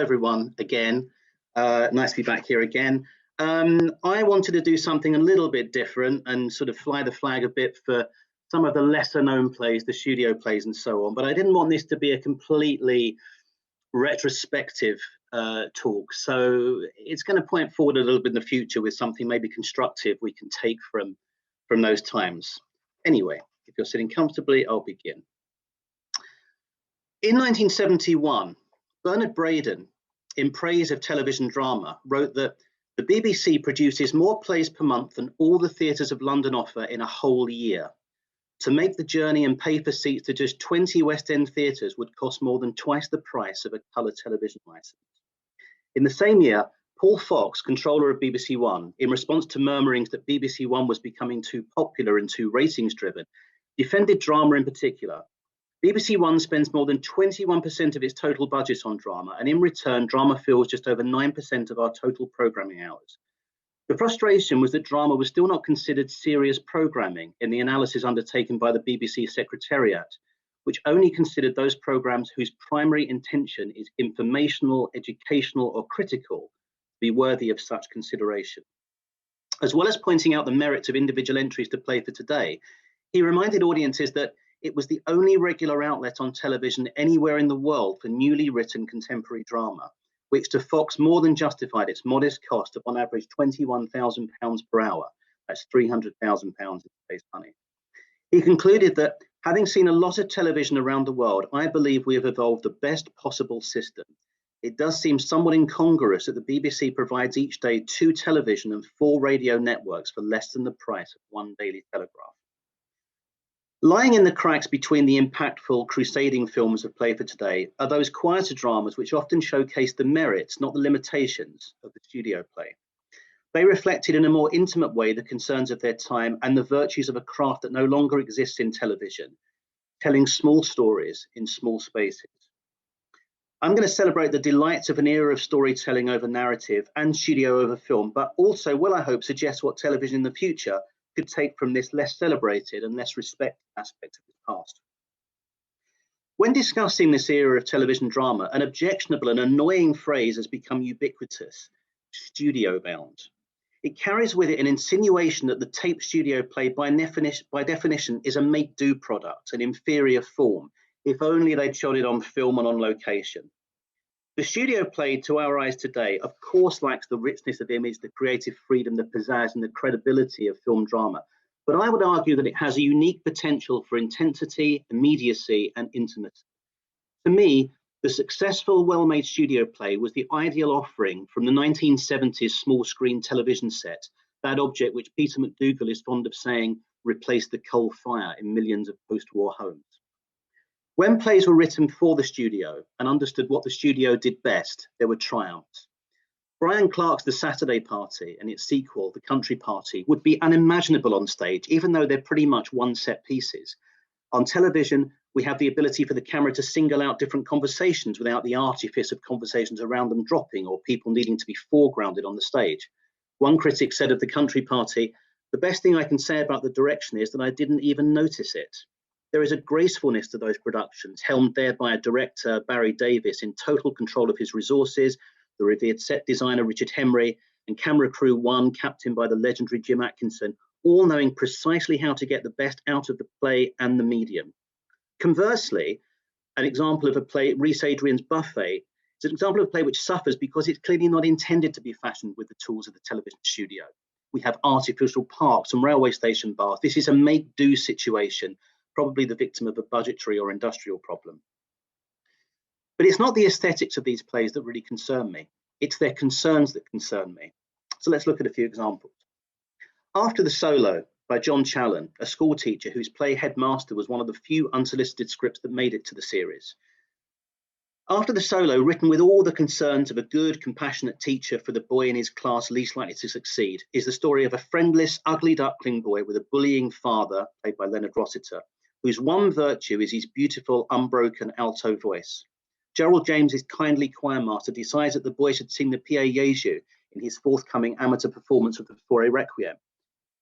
Everyone again. Nice to be back here again. I wanted to do something a little bit different and sort of fly the flag a bit for some of the lesser known plays, the studio plays and so on, but I didn't want this to be a completely retrospective talk. So it's going to point forward a little bit in the future with something maybe constructive we can take from those times. Anyway, if you're sitting comfortably, I'll begin. In 1971, Bernard Braden, in praise of television drama, wrote that the BBC produces more plays per month than all the theatres of London offer in a whole year. To make the journey and pay for seats to just 20 West End theatres would cost more than twice the price of a colour television licence. In the same year, Paul Fox, controller of BBC One, in response to murmurings that BBC One was becoming too popular and too ratings-driven, defended drama in particular. BBC One spends more than 21% of its total budget on drama, and in return, drama fills just over 9% of our total programming hours. The frustration was that drama was still not considered serious programming in the analysis undertaken by the BBC Secretariat, which only considered those programmes whose primary intention is informational, educational, or critical to be worthy of such consideration. As well as pointing out the merits of individual entries to Play for Today, he reminded audiences that it was the only regular outlet on television anywhere in the world for newly written contemporary drama, which to Fox more than justified its modest cost of on average £21,000 per hour. That's £300,000 in today's money. He concluded that, having seen a lot of television around the world, I believe we have evolved the best possible system. It does seem somewhat incongruous that the BBC provides each day 2 television and 4 radio networks for less than the price of 1 Daily Telegraph. Lying in the cracks between the impactful, crusading films of Play for Today are those quieter dramas which often showcase the merits, not the limitations, of the studio play. They reflected in a more intimate way the concerns of their time and the virtues of a craft that no longer exists in television, telling small stories in small spaces. I'm going to celebrate the delights of an era of storytelling over narrative and studio over film, but also will, I hope, suggest what television in the future could take from this less celebrated and less respected aspect of its past. When discussing this era of television drama, an objectionable and annoying phrase has become ubiquitous: studio bound. It carries with it an insinuation that the tape studio play by definition is a make-do product, an inferior form, if only they'd shot it on film and on location. The studio play, to our eyes today, of course lacks the richness of image, the creative freedom, the pizzazz, and the credibility of film drama. But I would argue that it has a unique potential for intensity, immediacy, and intimacy. To me, the successful, well-made studio play was the ideal offering from the 1970s small-screen television set, that object which Peter McDougall is fond of saying replaced the coal fire in millions of post-war homes. When plays were written for the studio and understood what the studio did best, there were triumphs. Brian Clark's The Saturday Party and its sequel, The Country Party, would be unimaginable on stage, even though they're pretty much one-set pieces. On television, we have the ability for the camera to single out different conversations without the artifice of conversations around them dropping or people needing to be foregrounded on the stage. One critic said of The Country Party, "The best thing I can say about the direction is that I didn't even notice it." There is a gracefulness to those productions, helmed there by a director, Barry Davis, in total control of his resources, the revered set designer, Richard Henry, and camera crew one, captained by the legendary Jim Atkinson, all knowing precisely how to get the best out of the play and the medium. Conversely, an example of a play, Rhys Adrian's Buffet, is an example of a play which suffers because it's clearly not intended to be fashioned with the tools of the television studio. We have artificial parks and railway station bars. This is a make-do situation, probably the victim of a budgetary or industrial problem. But it's not the aesthetics of these plays that really concern me. It's their concerns that concern me. So let's look at a few examples. After the Solo by John Challen, a school teacher whose play Headmaster was one of the few unsolicited scripts that made it to the series. After the Solo, written with all the concerns of a good, compassionate teacher for the boy in his class least likely to succeed, is the story of a friendless, ugly duckling boy with a bullying father, played by Leonard Rossiter, whose one virtue is his beautiful, unbroken alto voice. Gerald James's kindly choirmaster decides that the boy should sing the Pie Jesu in his forthcoming amateur performance of the Fauré Requiem.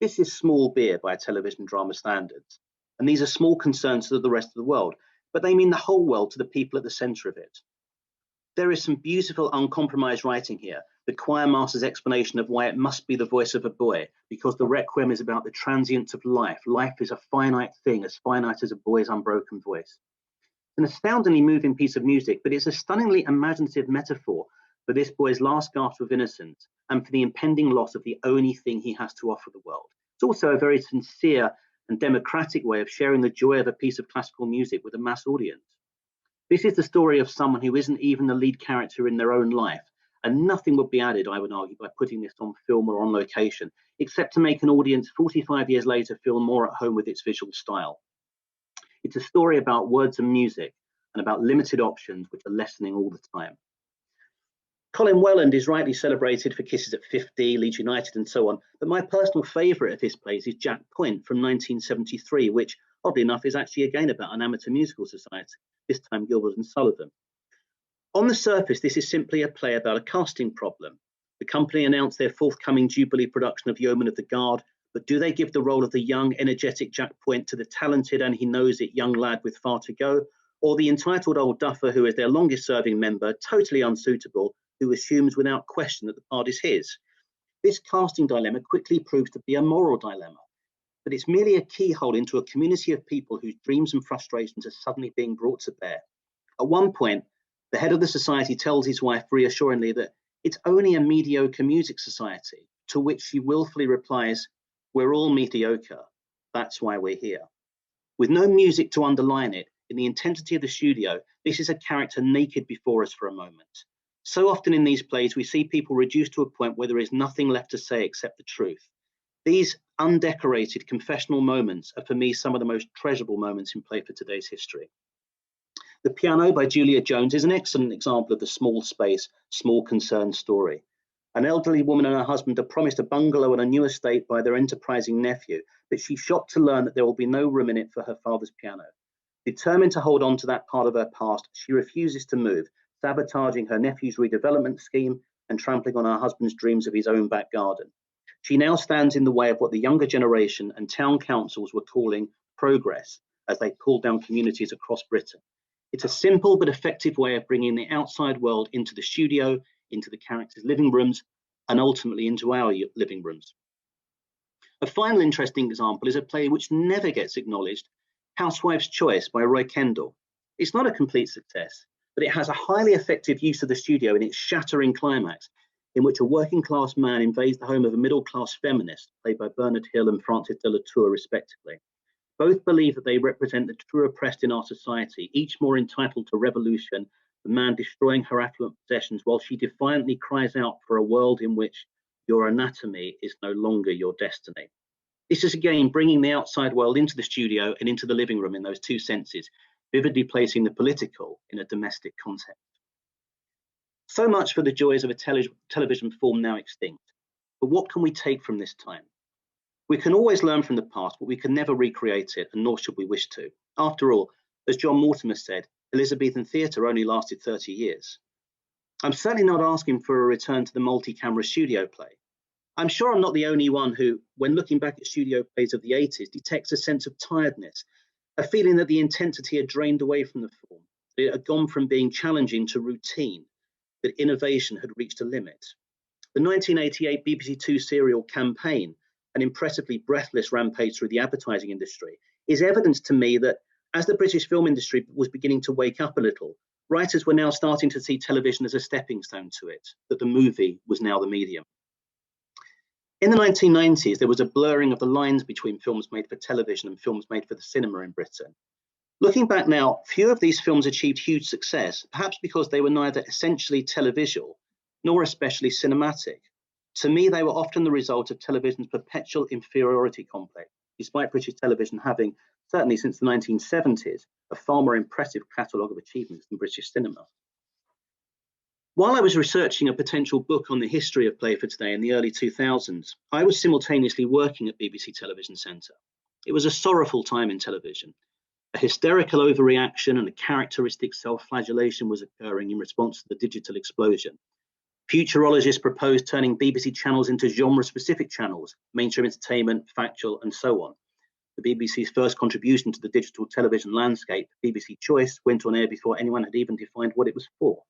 This is small beer by television drama standards, and these are small concerns to the rest of the world, but they mean the whole world to the people at the centre of it. There is some beautiful, uncompromised writing here. The choir master's explanation of why it must be the voice of a boy, because the Requiem is about the transience of life. Life is a finite thing, as finite as a boy's unbroken voice. An astoundingly moving piece of music, but it's a stunningly imaginative metaphor for this boy's last gasp of innocence and for the impending loss of the only thing he has to offer the world. It's also a very sincere and democratic way of sharing the joy of a piece of classical music with a mass audience. This is the story of someone who isn't even the lead character in their own life, and nothing would be added, I would argue, by putting this on film or on location, except to make an audience 45 years later feel more at home with its visual style. It's a story about words and music, and about limited options which are lessening all the time. Colin Welland is rightly celebrated for Kisses at 50, Leeds United, and so on, but my personal favourite of his plays is Jack Point from 1973, which, oddly enough, is actually again about an amateur musical society, this time Gilbert and Sullivan. On the surface, this is simply a play about a casting problem. The company announced their forthcoming Jubilee production of Yeoman of the Guard, but do they give the role of the young, energetic Jack Point to the talented and he knows it young lad with far to go, or the entitled old duffer who is their longest-serving member, totally unsuitable, who assumes without question that the part is his? This casting dilemma quickly proves to be a moral dilemma, but it's merely a keyhole into a community of people whose dreams and frustrations are suddenly being brought to bear. At one point, the head of the society tells his wife reassuringly that it's only a mediocre music society, to which she willfully replies, "We're all mediocre, that's why we're here." With no music to underline it, in the intensity of the studio, this is a character naked before us for a moment. So often in these plays, we see people reduced to a point where there is nothing left to say except the truth. These undecorated confessional moments are for me some of the most treasurable moments in play for today's history. The Piano by Julia Jones is an excellent example of the small space, small concern story. An elderly woman and her husband are promised a bungalow on a new estate by their enterprising nephew, but she's shocked to learn that there will be no room in it for her father's piano. Determined to hold on to that part of her past, she refuses to move, sabotaging her nephew's redevelopment scheme and trampling on her husband's dreams of his own back garden. She now stands in the way of what the younger generation and town councils were calling progress as they pulled down communities across Britain. It's a simple but effective way of bringing the outside world into the studio, into the characters' living rooms, and ultimately into our living rooms. A final interesting example is a play which never gets acknowledged, Housewife's Choice by Roy Kendall. It's not a complete success, but it has a highly effective use of the studio in its shattering climax, in which a working class man invades the home of a middle class feminist, played by Bernard Hill and Frances de la Tour, respectively. Both believe that they represent the true oppressed in our society, each more entitled to revolution, the man destroying her affluent possessions, while she defiantly cries out for a world in which your anatomy is no longer your destiny. This is again bringing the outside world into the studio and into the living room in those two senses, vividly placing the political in a domestic context. So much for the joys of a television form now extinct. But what can we take from this time? We can always learn from the past, but we can never recreate it, and nor should we wish to. After all, as John Mortimer said, Elizabethan theatre only lasted 30 years. I'm certainly not asking for a return to the multi-camera studio play. I'm sure I'm not the only one who, when looking back at studio plays of the 80s, detects a sense of tiredness, a feeling that the intensity had drained away from the form, that it had gone from being challenging to routine, that innovation had reached a limit. The 1988 BBC Two serial Campaign, an impressively breathless rampage through the advertising industry, is evidence to me that as the British film industry was beginning to wake up a little, writers were now starting to see television as a stepping stone to it, that the movie was now the medium. In the 1990s, there was a blurring of the lines between films made for television and films made for the cinema in Britain. Looking back now, few of these films achieved huge success, perhaps because they were neither essentially televisual nor especially cinematic. To me, they were often the result of television's perpetual inferiority complex, despite British television having, certainly since the 1970s, a far more impressive catalogue of achievements than British cinema. While I was researching a potential book on the history of Play for Today in the early 2000s, I was simultaneously working at BBC Television Centre. It was a sorrowful time in television. A hysterical overreaction and a characteristic self-flagellation was occurring in response to the digital explosion. Futurologists proposed turning BBC channels into genre-specific channels, mainstream entertainment, factual, and so on. The BBC's first contribution to the digital television landscape, BBC Choice, went on air before anyone had even defined what it was for.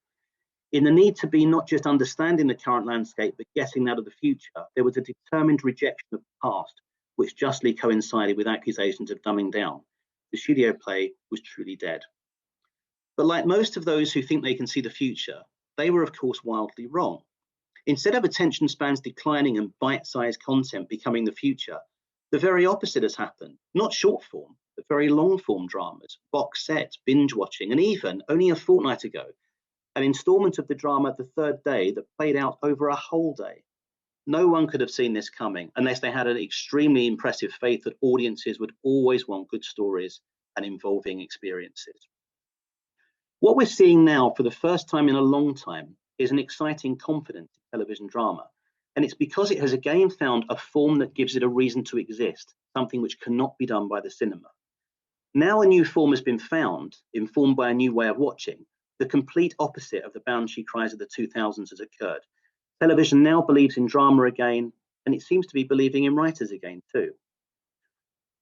In the need to be not just understanding the current landscape, but getting out of the future, there was a determined rejection of the past, which justly coincided with accusations of dumbing down. The studio play was truly dead. But like most of those who think they can see the future, they were of course wildly wrong. Instead of attention spans declining and bite-sized content becoming the future, the very opposite has happened. Not short form, but very long form dramas, box sets, binge watching, and even, only a fortnight ago, an instalment of the drama The Third Day that played out over a whole day. No one could have seen this coming unless they had an extremely impressive faith that audiences would always want good stories and involving experiences. What we're seeing now for the first time in a long time is an exciting confidence in television drama. And it's because it has again found a form that gives it a reason to exist, something which cannot be done by the cinema. Now a new form has been found, informed by a new way of watching. The complete opposite of the Banshee cries of the 2000s has occurred. Television now believes in drama again, and it seems to be believing in writers again too.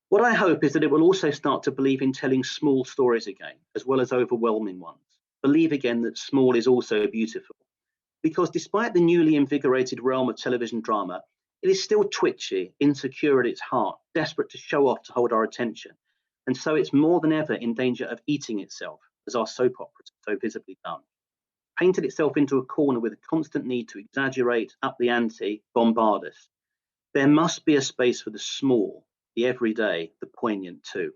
What I hope is that it will also start to believe in telling small stories again, as well as overwhelming ones. Believe again that small is also beautiful. Because despite the newly invigorated realm of television drama, it is still twitchy, insecure at its heart, desperate to show off to hold our attention. And so it's more than ever in danger of eating itself, as our soap operas have so visibly done. Painted itself into a corner with a constant need to exaggerate, up the ante, bombard us. There must be a space for the small, the everyday, the poignant too.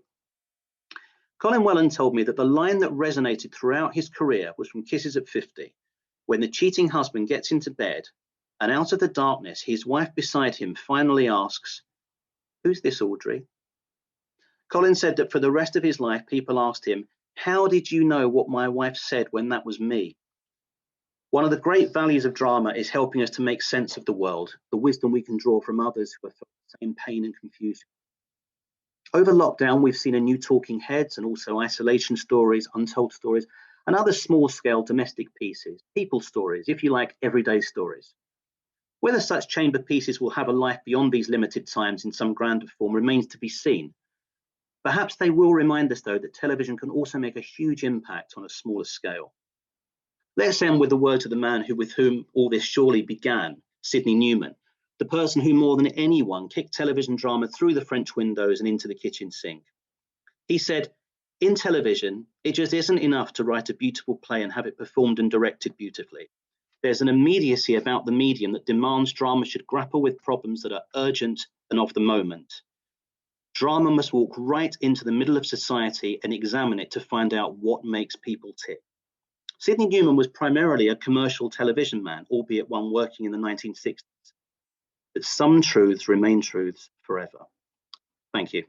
Colin Whelan told me that the line that resonated throughout his career was from Kisses at 50, when the cheating husband gets into bed and out of the darkness, his wife beside him finally asks, "Who's this, Audrey?" Colin said that for the rest of his life, people asked him, "How did you know what my wife said when that was me?" One of the great values of drama is helping us to make sense of the world, the wisdom we can draw from others who have felt the same pain and confusion. Over lockdown, we've seen a new talking heads and also isolation stories, untold stories, and other small-scale domestic pieces, people stories, if you like, everyday stories. Whether such chamber pieces will have a life beyond these limited times in some grander form remains to be seen. Perhaps they will remind us, though, that television can also make a huge impact on a smaller scale. Let's end with the words of the man with whom all this surely began, Sidney Newman, the person who more than anyone kicked television drama through the French windows and into the kitchen sink. He said, "In television, it just isn't enough to write a beautiful play and have it performed and directed beautifully. There's an immediacy about the medium that demands drama should grapple with problems that are urgent and of the moment. Drama must walk right into the middle of society and examine it to find out what makes people tick." Sidney Newman was primarily a commercial television man, albeit one working in the 1960s. But some truths remain truths forever. Thank you.